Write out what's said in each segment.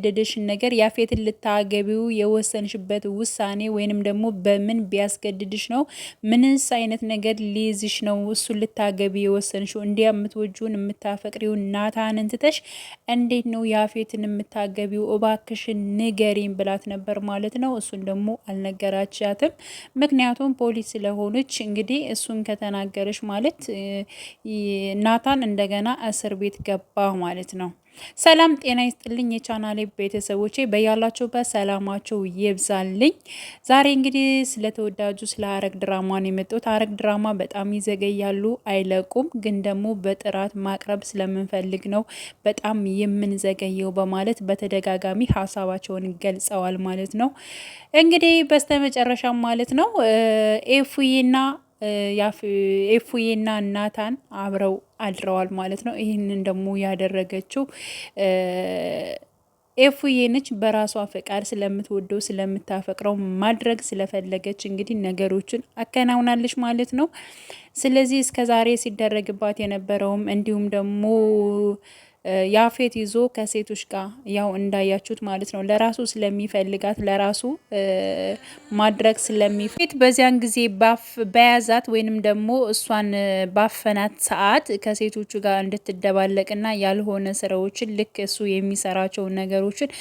ደደሽን ነገር ያፌትን ልታገቢው የወሰንሽበት ውሳኔ ወይንም ደግሞ በምን ቢያስገድድሽ ነው? ምንስ አይነት ነገር ሊይዝሽ ነው እሱን ልታገቢ የወሰንሽው? እንዲያ የምትወጂውን የምታፈቅሪውን ናታንን ትተሽ እንዴት ነው ያፌትን የምታገቢው? እባክሽን ንገሪኝ ብላት ነበር ማለት ነው። እሱን ደግሞ አልነገራቻትም። ምክንያቱም ፖሊስ ስለሆነች እንግዲህ እሱን ከተናገረች ማለት ናታን እንደገና እስር ቤት ገባ ማለት ነው። ሰላም ጤና ይስጥልኝ የቻናሌ ቤተሰቦቼ በያላችሁበት ሰላማችሁ ይብዛልኝ። ዛሬ እንግዲህ ስለተወዳጁ ስለ ሐረግ ድራማ ነው የመጡት። ሐረግ ድራማ በጣም ይዘገያሉ አይለቁም፣ ግን ደግሞ በጥራት ማቅረብ ስለምንፈልግ ነው በጣም የምንዘገየው በማለት በተደጋጋሚ ሀሳባቸውን ገልጸዋል ማለት ነው። እንግዲህ በስተመጨረሻም ማለት ነው ኤፉዬና ኤፉዬና ናታን አብረው አድረዋል ማለት ነው። ይህንን ደግሞ ያደረገችው ኤፉዬ ነች። በራሷ ፈቃድ ስለምትወደው ስለምታፈቅረው ማድረግ ስለፈለገች እንግዲህ ነገሮችን አከናውናለች ማለት ነው። ስለዚህ እስከዛሬ ሲደረግባት የነበረውም እንዲሁም ደግሞ ያፌት ይዞ ከሴቶች ጋር ያው እንዳያችሁት ማለት ነው ለራሱ ስለሚፈልጋት ለራሱ ማድረግ ስለሚፈልግ በዚያን ጊዜ በያዛት ወይንም ደግሞ እሷን ባፈናት ሰዓት ከሴቶቹ ጋር እንድትደባለቅና ያልሆነ ስራዎችን ልክ እሱ የሚሰራቸውን ነገሮችን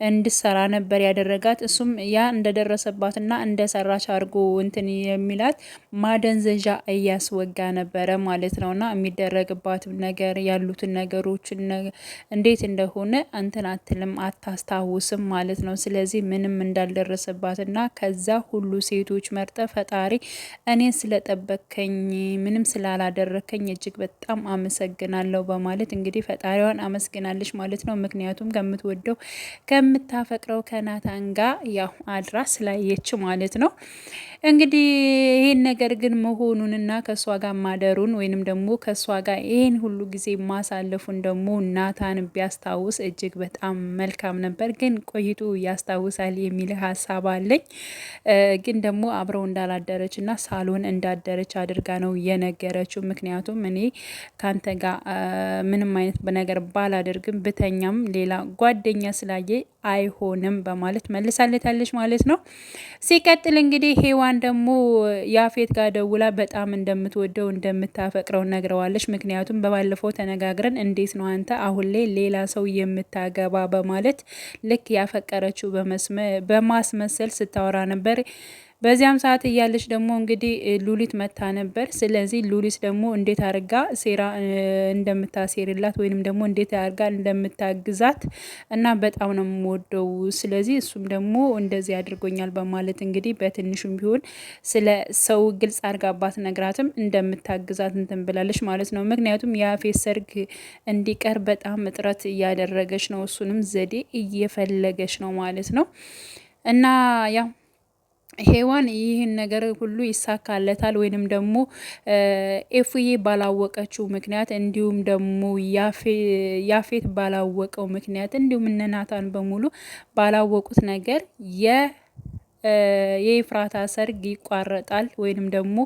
እንድሰራ ነበር ያደረጋት። እሱም ያ እንደደረሰባትና እንደሰራች አድርጎ እንትን የሚላት ማደንዘዣ እያስወጋ ነበረ ማለት ነውና የሚደረግባት ነገር ያሉትን ነገሮችን እንዴት እንደሆነ እንትን አትልም አታስታውስም ማለት ነው። ስለዚህ ምንም እንዳልደረሰባትና ከዛ ሁሉ ሴቶች መርጠ ፈጣሪ እኔን ስለጠበከኝ ምንም ስላላደረከኝ እጅግ በጣም አመሰግናለሁ በማለት እንግዲህ ፈጣሪዋን አመስግናለች ማለት ነው። ምክንያቱም ከምትወደው ከምታፈቅረው ከናታን ጋር ያው አድራ ስላየች ማለት ነው። እንግዲህ ይሄን ነገር ግን መሆኑንና ከሷ ጋር ማደሩን ወይንም ደግሞ ከሷ ጋር ይሄን ሁሉ ጊዜ ማሳለፉን ደግሞ ናታን ቢያስታውስ እጅግ በጣም መልካም ነበር። ግን ቆይቶ ያስታውሳል የሚል ሀሳብ አለኝ። ግን ደግሞ አብረው እንዳላደረች እና ሳሎን እንዳደረች አድርጋ ነው የነገረችው። ምክንያቱም እኔ ካንተ ጋር ምንም አይነት በነገር ባላደርግም ብተኛም ሌላ ጓደኛ ስላየ አይሆንም በማለት መልሳለታለች ማለት ነው። ሲቀጥል እንግዲህ ሄዋን ደግሞ ያፌት ጋር ደውላ በጣም እንደምትወደው እንደምታፈቅረው ነግረዋለች። ምክንያቱም በባለፈው ተነጋግረን እንዴት ነው አንተ አሁን ላይ ሌላ ሰው የምታገባ በማለት ልክ ያፈቀረችው በማስመሰል ስታወራ ነበር። በዚያም ሰዓት እያለች ደግሞ እንግዲህ ሉሊት መታ ነበር። ስለዚህ ሉሊት ደግሞ እንዴት አርጋ ሴራ እንደምታሴርላት ወይንም ደግሞ እንዴት አርጋ እንደምታግዛት እና በጣም ነው የምወደው፣ ስለዚህ እሱም ደግሞ እንደዚህ አድርጎኛል በማለት እንግዲህ በትንሹም ቢሆን ስለ ሰው ግልጽ አርጋባት ነግራትም እንደምታግዛት እንትን ብላለች ማለት ነው። ምክንያቱም የያፌት ሰርግ እንዲቀር በጣም እጥረት እያደረገች ነው፣ እሱንም ዘዴ እየፈለገች ነው ማለት ነው። እና ያው ሄዋን ይህን ነገር ሁሉ ይሳካለታል ወይንም ደግሞ ኤፉዬ ባላወቀችው ምክንያት እንዲሁም ደግሞ ያፌት ባላወቀው ምክንያት እንዲሁም እነ ናታን በሙሉ ባላወቁት ነገር የኤፍራታ ሰርግ ይቋረጣል ወይንም ደግሞ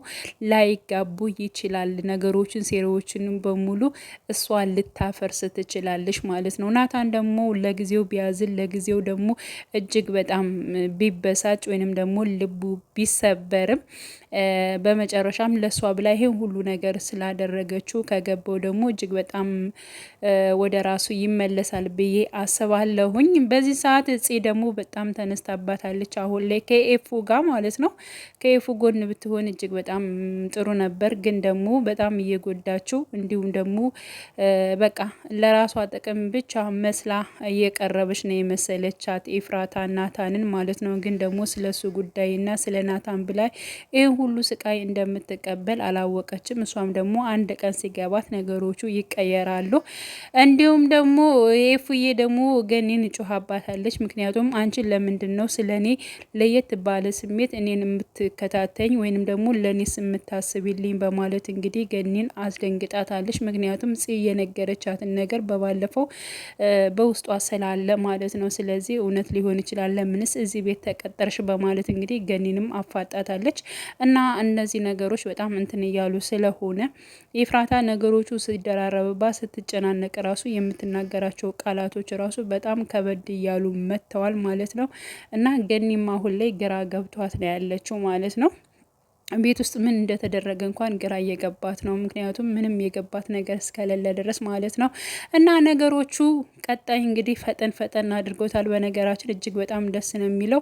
ላይጋቡ ይችላል። ነገሮችን ሴራዎችን በሙሉ እሷ ልታፈርስ ትችላለች ማለት ነው። ናታን ደግሞ ለጊዜው ቢያዝን ለጊዜው ደግሞ እጅግ በጣም ቢበሳጭ ወይንም ደግሞ ልቡ ቢሰበርም በመጨረሻም ለሷ ብላ ይሄን ሁሉ ነገር ስላደረገችው ከገባው ደግሞ እጅግ በጣም ወደ ራሱ ይመለሳል ብዬ አስባለሁኝ። በዚህ ሰዓት እጽ ደግሞ በጣም ተነስታባታለች አሁን ላይ ከኤፉ ጋር ማለት ነው። ከኤፉ ጎን ብትሆን እጅግ በጣም ጥሩ ነበር፣ ግን ደግሞ በጣም እየጎዳችው እንዲሁም ደግሞ በቃ ለራሷ ጥቅም ብቻ መስላ እየቀረበች ነው የመሰለቻት ኤፍራታ ናታንን ማለት ነው። ግን ደግሞ ስለሱ ጉዳይና ስለ ናታን ብላ ይህ ሁሉ ስቃይ እንደምትቀበል አላወቀችም። እሷም ደግሞ አንድ ቀን ሲገባት ነገሮቹ ይቀየራሉ። እንዲሁም ደግሞ ኤፉዬ ደግሞ ገኒን ጮሃባታለች። ምክንያቱም አንቺን ለምንድን ነው ስለ እኔ ለየት ባለ ስሜት እኔን የምትከታተኝ ወይንም ደግሞ ለኔስ የምታስብልኝ በማለት እንግዲህ ገኒን አስደንግጣታለች። ምክንያቱም ጽ የነገረቻትን ነገር በባለፈው በውስጧ ስላለ ማለት ነው። ስለዚህ እውነት ሊሆን ይችላል፣ ለምንስ እዚህ ቤት ተቀጠርሽ በማለት እንግዲህ ገኒንም አፋጣታለች። እና እነዚህ ነገሮች በጣም እንትን እያሉ ስለሆነ ኤፍራታ ነገሮቹ ሲደራረብባት ስትጨናነቅ ራሱ የምትናገራቸው ቃላቶች ራሱ በጣም ከበድ እያሉ መጥተዋል ማለት ነው። እና ገኒም አሁን ላይ ግራ ገብቷት ነው ያለችው ማለት ነው። ቤት ውስጥ ምን እንደተደረገ እንኳን ግራ እየገባት ነው። ምክንያቱም ምንም የገባት ነገር እስከሌለ ድረስ ማለት ነው። እና ነገሮቹ ቀጣይ እንግዲህ ፈጠን ፈጠን አድርጎታል። በነገራችን እጅግ በጣም ደስ ነው የሚለው።